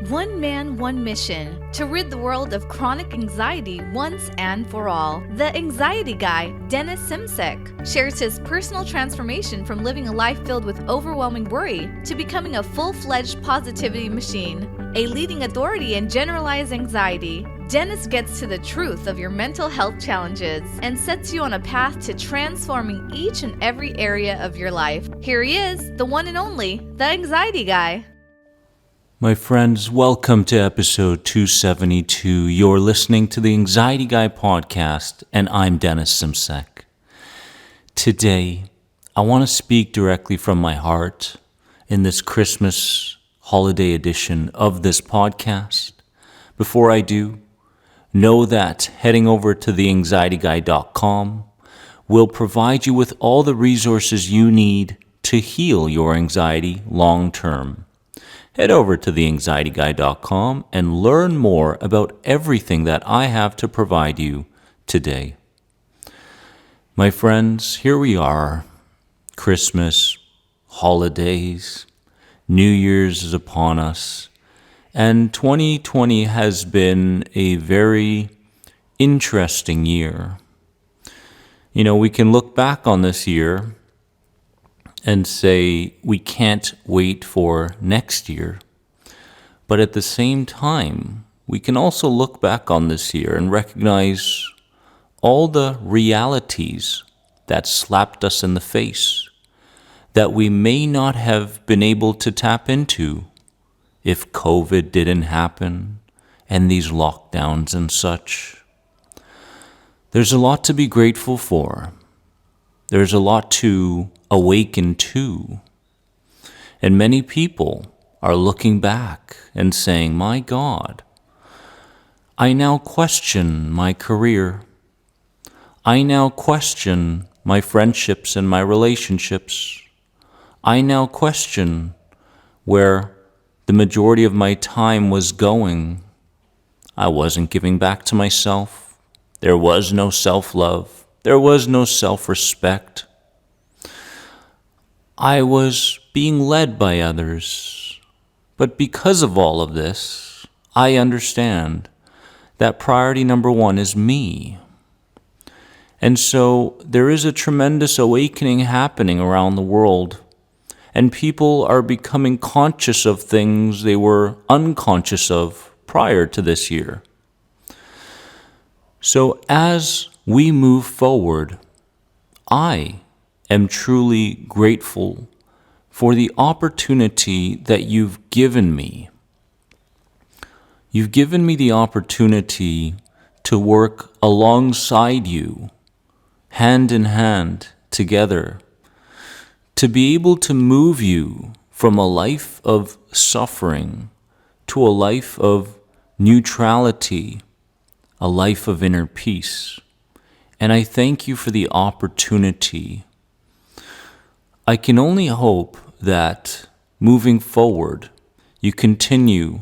One man, one mission, to rid the world of chronic anxiety once and for all. The Anxiety Guy, Dennis Simsek, shares his personal transformation from living a life filled with overwhelming worry to becoming a full-fledged positivity machine, a leading authority in generalized anxiety. Dennis gets to the truth of your mental health challenges and sets you on a path to transforming each and every area of your life. Here he is, the one and only, the Anxiety Guy. My friends, welcome to episode 272. You're listening to the Anxiety Guy podcast, and I'm Dennis Simsek. Today, I want to speak directly from my heart in this Christmas holiday edition of this podcast. Before I do, know that heading over to theanxietyguy.com will provide you with all the resources you need to heal your anxiety long term. Head over to theanxietyguy.com and learn more about everything that I have to provide you today. My friends, here we are. Christmas, holidays, New Year's is upon us, and 2020 has been a very interesting year. You know, we can look back on this year and say we can't wait for next year. But at the same time, we can also look back on this year and recognize all the realities that slapped us in the face that we may not have been able to tap into if COVID didn't happen and these lockdowns and such. There's a lot to be grateful for. There's a lot to awaken to. And many people are looking back and saying, my God, I now question my career. I now question my friendships and my relationships. I now question where the majority of my time was going. I wasn't giving back to myself. There was no self-love. There was no self-respect. I was being led by others. But because of all of this, I understand that priority number one is me. And so there is a tremendous awakening happening around the world, and people are becoming conscious of things they were unconscious of prior to this year. So as we move forward, I am truly grateful for the opportunity that you've given me. You've given me the opportunity to work alongside you, hand in hand, together, to be able to move you from a life of suffering to a life of neutrality, a life of inner peace. And I thank you for the opportunity. I can only hope that moving forward, you continue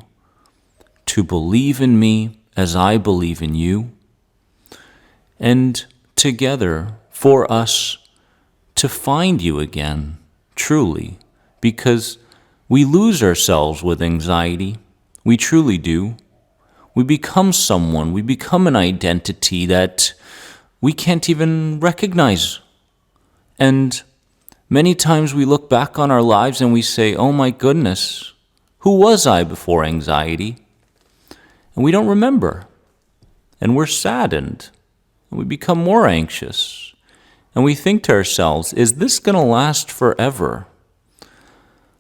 to believe in me as I believe in you, and together for us to find you again, truly, because we lose ourselves with anxiety. We truly do. We become someone, we become an identity that we can't even recognize. And many times we look back on our lives and we say, oh my goodness, who was I before anxiety? And we don't remember. And we're saddened. And we become more anxious. And we think to ourselves, is this going to last forever?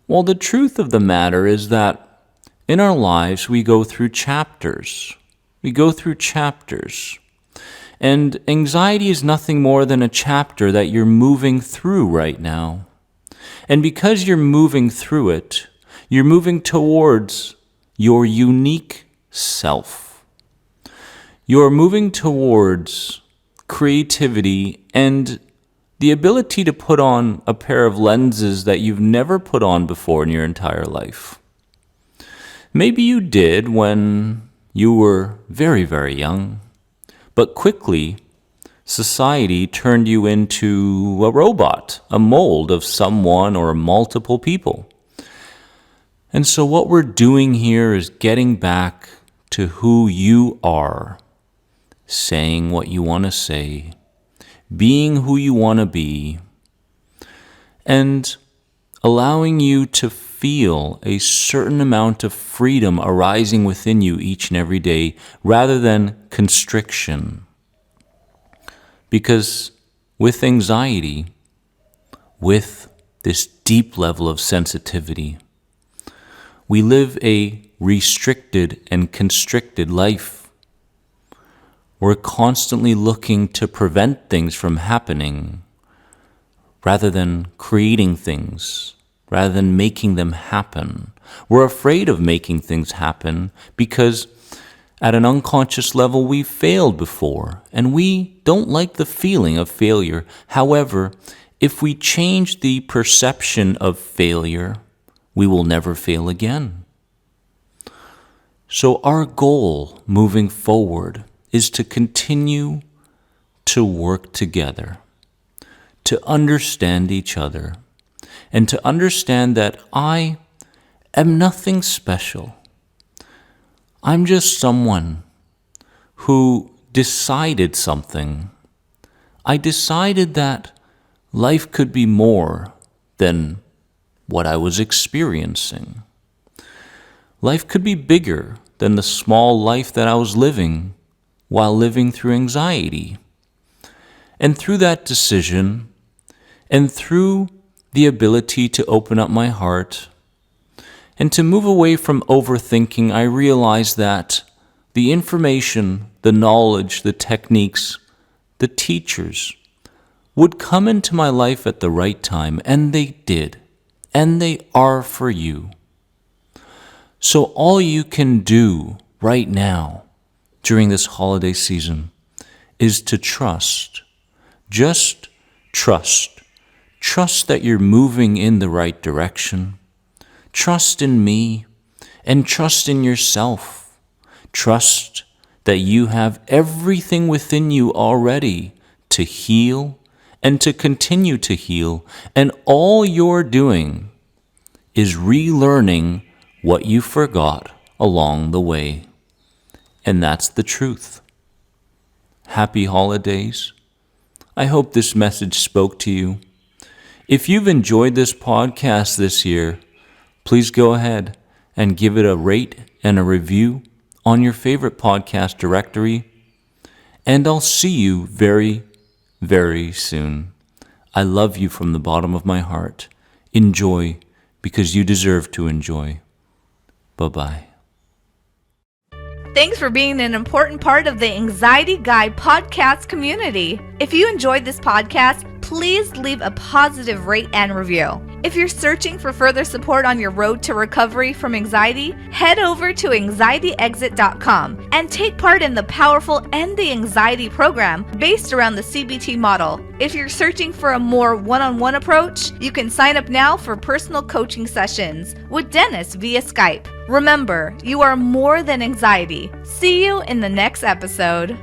Well, the truth of the matter is that in our lives, we go through chapters. We go through chapters. And anxiety is nothing more than a chapter that you're moving through right now. And because you're moving through it, you're moving towards your unique self. You're moving towards creativity and the ability to put on a pair of lenses that you've never put on before in your entire life. Maybe you did when you were very, very young, but quickly society turned you into a robot, a mold of someone or multiple people. And so what we're doing here is getting back to who you are, saying what you want to say, being who you want to be, and allowing you to feel a certain amount of freedom arising within you each and every day rather than constriction. Because with anxiety, with this deep level of sensitivity, we live a restricted and constricted life. We're constantly looking to prevent things from happening rather than creating things, rather than making them happen. We're afraid of making things happen because at an unconscious level we've failed before, and we don't like the feeling of failure. However, if we change the perception of failure, we will never fail again. So our goal moving forward is to continue to work together, to understand each other, and to understand that I am nothing special. I'm just someone who decided something. I decided that life could be more than what I was experiencing. Life could be bigger than the small life that I was living while living through anxiety. And through that decision, and through the ability to open up my heart and to move away from overthinking, I realized that the information, the knowledge, the techniques, the teachers would come into my life at the right time, and they did. And they are for you. So all you can do right now during this holiday season is to trust. Just trust. Trust that you're moving in the right direction. Trust in me and trust in yourself. Trust that you have everything within you already to heal and to continue to heal, and all you're doing is relearning what you forgot along the way. And that's the truth. Happy holidays. I hope this message spoke to you. If you've enjoyed this podcast this year, please go ahead and give it a rate and a review on your favorite podcast directory. And I'll see you very, very soon. I love you from the bottom of my heart. Enjoy, because you deserve to enjoy. Bye-bye. Thanks for being an important part of the Anxiety Guy podcast community. If you enjoyed this podcast, please leave a positive rate and review. If you're searching for further support on your road to recovery from anxiety, head over to anxietyexit.com and take part in the powerful End the Anxiety program based around the CBT model. If you're searching for a more one-on-one approach, you can sign up now for personal coaching sessions with Dennis via Skype. Remember, you are more than anxiety. See you in the next episode.